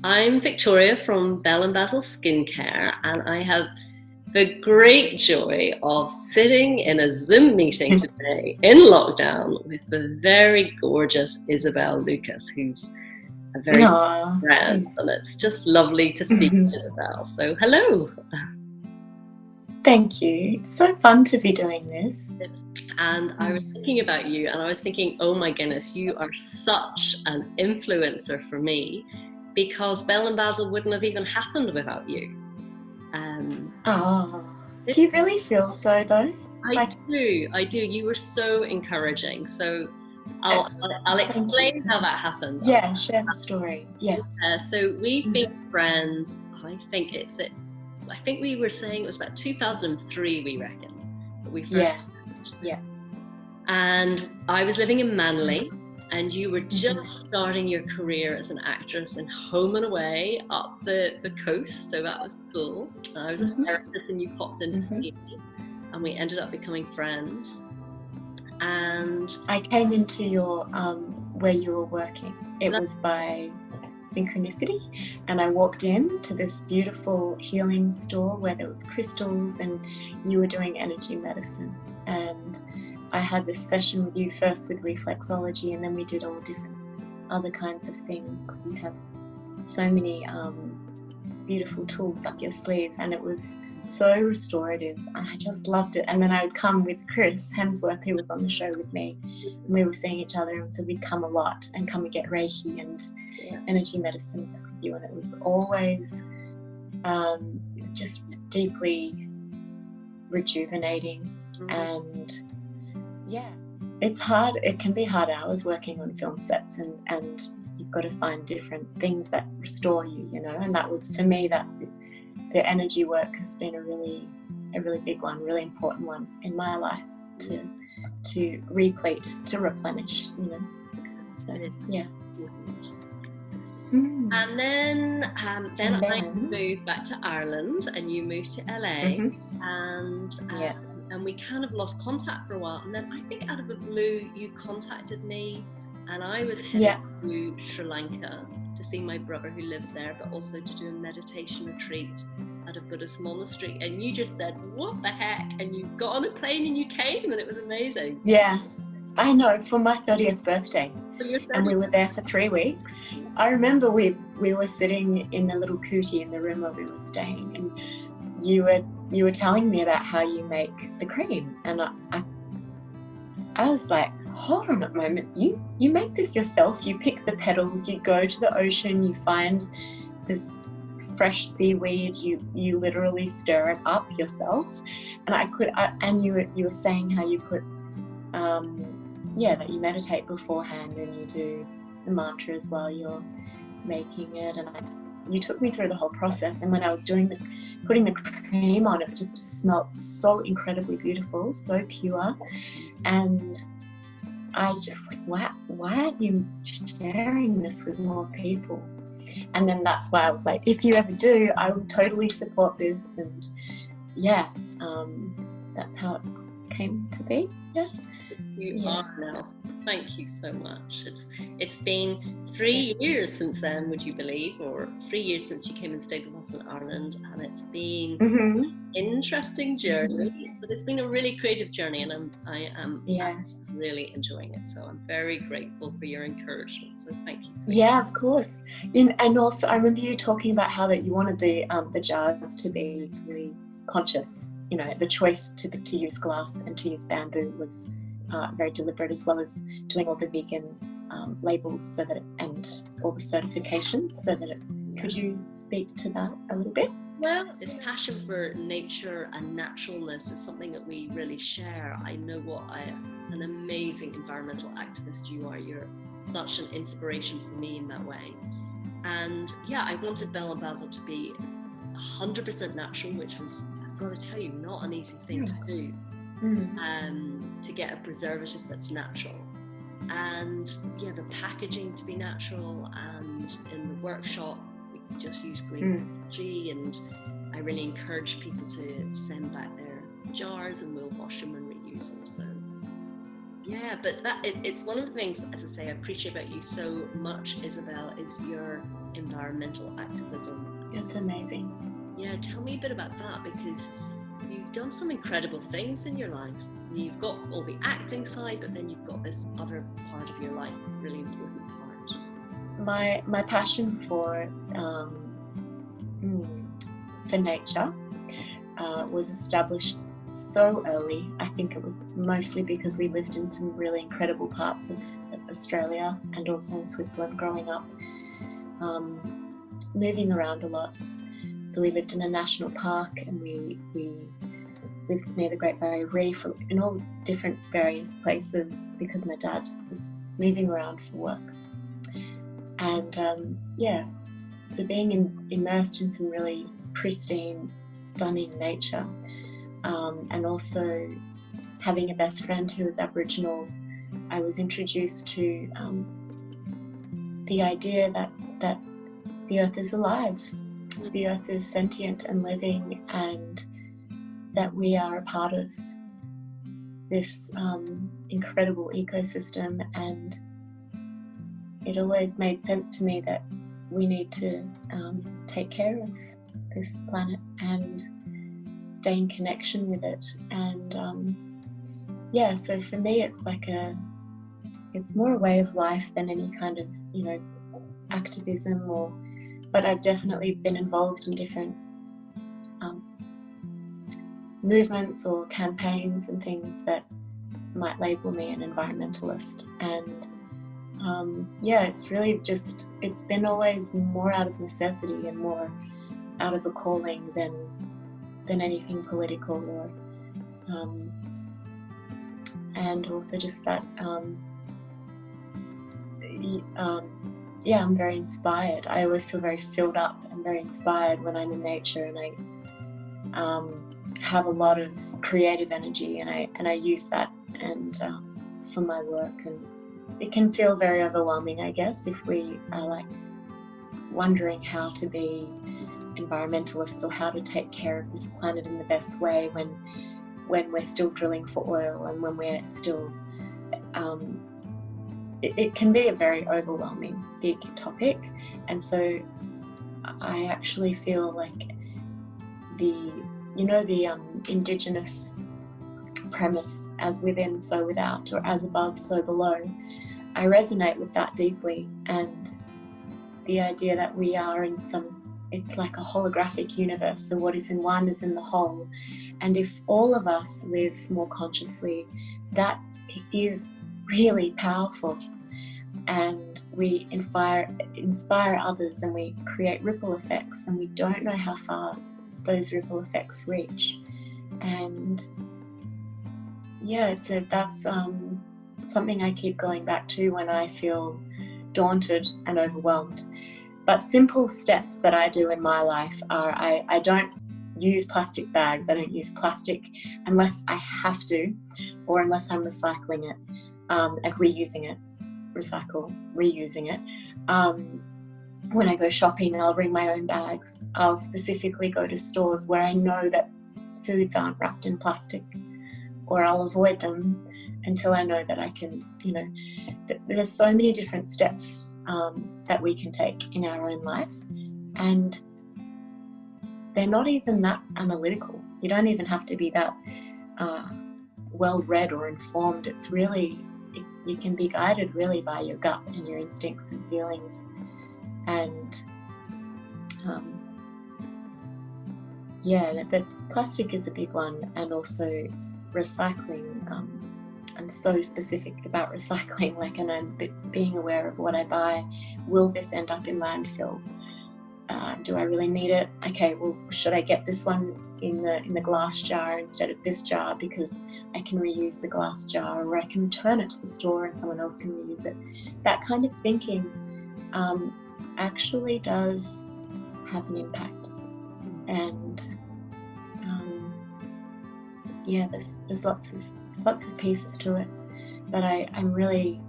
I'm Victoria from Belle&Basil Skincare, and I have the great joy of sitting in a Zoom meeting today in lockdown with the very gorgeous Isabel Lucas, who's a very Aw. friend, and it's just lovely to see you, Isabel. So, hello. Thank you. It's so fun to be doing this. And I was thinking about you, and I was thinking, oh my goodness, you are such an influencer for me because Belle&Basil wouldn't have even happened without you. Oh, do you really feel so though? I do. You were so encouraging. So I'll explain how that happened. Yeah, share the story. Yeah. So we've been friends. I think we were saying it was about 2003. We reckon that we first. Yeah. And I was living in Manly, and you were just starting your career as an actress in Home and Away up the coast. So that was cool. I was a therapist, and you popped in to see me, and we ended up becoming friends. And I came into your where you were working. It was by synchronicity, and I walked in to this beautiful healing store where there was crystals, and you were doing energy medicine. And I had this session with you first with reflexology, and then we did all different other kinds of things because you have so many beautiful tools up your sleeve, and it was so restorative. I just loved it. And then I would come with Chris Hemsworth, who was on the show with me, and we were seeing each other, and so we'd come a lot and come and get Reiki and energy medicine with you, and it was always just deeply rejuvenating. And it's hard. It can be hard hours working on film sets, and you've got to find different things that restore you, and that was for me, that the energy work has been a really big one, really important one in my life to replete, to replenish, so yeah. And then I moved back to Ireland, and you moved to LA, and we kind of lost contact for a while. And then I think out of the blue, you contacted me, and I was heading to Sri Lanka to see my brother who lives there, but also to do a meditation retreat at a Buddhist monastery. And you just said, what the heck? And you got on a plane and you came, and it was amazing. Yeah, I know, for my 30th birthday. And we were there for 3 weeks. I remember we were sitting in the little kuti in the room where we were staying, and you were telling me about how you make the cream, and I was like, hold on a moment, you make this yourself? You pick the petals, you go to the ocean, you find this fresh seaweed, you literally stir it up yourself. And you were saying how you put that you meditate beforehand, and you do the mantras while you're making it, and you took me through the whole process. And when I was putting the cream on, it just smelled so incredibly beautiful, so pure. And I just like, why aren't you sharing this with more people? And then that's why I was like, if you ever do, I will totally support this. And that's how it came to be. You are now. Thank you so much. It's been 3 years since then, would you believe, or 3 years since you came and stayed with us in Ireland, and it's been an interesting journey, but it's been a really creative journey, and I am really enjoying it. So I'm very grateful for your encouragement. So thank you so much. Yeah, of course. And also, I remember you talking about how that you wanted the jars to be really conscious. The choice to use glass and to use bamboo was very deliberate, as well as doing all the vegan labels and all the certifications, so that could you speak to that a little bit? Well, this passion for nature and naturalness is something that we really share. I know what an amazing environmental activist you are. You're such an inspiration for me in that way. And I wanted Belle&Basil to be 100% natural, which was, I've got to tell you, not an easy thing to do. To get a preservative that's natural, and the packaging to be natural, and in the workshop we just use green energy, and I really encourage people to send back their jars, and we'll wash them and reuse them. So Yeah, but it's one of the things, as I say, I appreciate about you so much, Isabel, is your environmental activism. It's amazing. Yeah, tell me a bit about that, because you've done some incredible things in your life. You've got all the acting side, but then you've got this other part of your life, really important part. My passion for nature was established so early. I think it was mostly because we lived in some really incredible parts of Australia and also in Switzerland growing up, moving around a lot. So we lived in a national park, and we lived near the Great Barrier Reef, in all different various places, because my dad was moving around for work. And so being immersed in some really pristine, stunning nature, and also having a best friend who was Aboriginal, I was introduced to the idea that the earth is alive, the earth is sentient and living, and that we are a part of this incredible ecosystem. And it always made sense to me that we need to take care of this planet and stay in connection with it. And so for me it's it's more a way of life than any kind of activism, but I've definitely been involved in different movements or campaigns and things that might label me an environmentalist. And it's really just, it's been always more out of necessity and more out of a calling than anything political, or and also just that I'm very inspired. I always feel very filled up and very inspired when I'm in nature, and I have a lot of creative energy, and I use that for my work. And it can feel very overwhelming, I guess, if we are wondering how to be environmentalists or how to take care of this planet in the best way when we're still drilling for oil, and when we're still it can be a very overwhelming big topic. And so I actually feel like the indigenous premise, as within so without, or as above so below, I resonate with that deeply. And the idea that we are in it's like a holographic universe, so what is in one is in the whole. And if all of us live more consciously, that is really powerful, and we inspire others, and we create ripple effects, and we don't know how far those ripple effects reach. And that's something I keep going back to when I feel daunted and overwhelmed. But simple steps that I do in my life are I don't use plastic bags. I don't use plastic unless I have to, or unless I'm recycling it and reusing it. When I go shopping, and I'll bring my own bags. I'll specifically go to stores where I know that foods aren't wrapped in plastic, or I'll avoid them until I know that I can, there's so many different steps that we can take in our own life, and they're not even that analytical. You don't even have to be that well read or informed. It's really, you can be guided really by your gut and your instincts and feelings. And but plastic is a big one, and also recycling. I'm so specific about recycling, and I'm being aware of what I buy. Will this end up in landfill? Do I really need it? Okay, well, should I get this one in the glass jar instead of this jar, because I can reuse the glass jar, or I can return it to the store and someone else can reuse it? That kind of thinking actually does have an impact. And there's lots of pieces to it that I'm really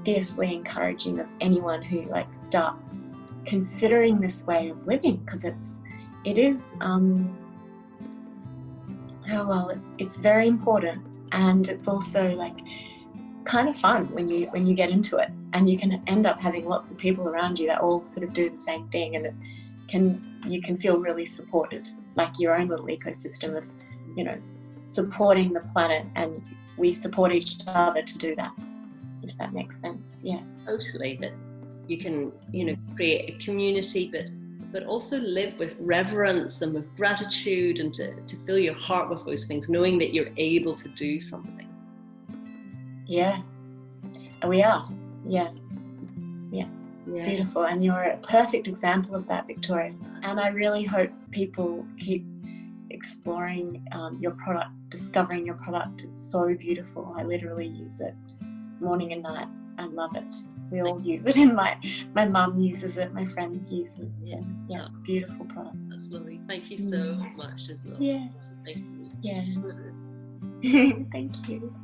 fiercely encouraging of anyone who starts considering this way of living, because it's very important, and it's also like kind of fun when you get into it, and you can end up having lots of people around you that all sort of do the same thing, and you can feel really supported, like your own little ecosystem of, you know, supporting the planet, and we support each other to do that, if that makes sense. Yeah, totally. That you can, you know, create a community, but also live with reverence and with gratitude, and to fill your heart with those things, knowing that you're able to do something. Yeah, we are. Yeah. It's beautiful, and you're a perfect example of that, Victoria. And I really hope people keep exploring your product, discovering your product. It's so beautiful. I literally use it morning and night. I love it. We all use it, and my mum uses it, my friends use it. So yeah, it's a beautiful product. That's lovely. Thank you so much as well. Yeah. Thank you. Yeah. Thank you.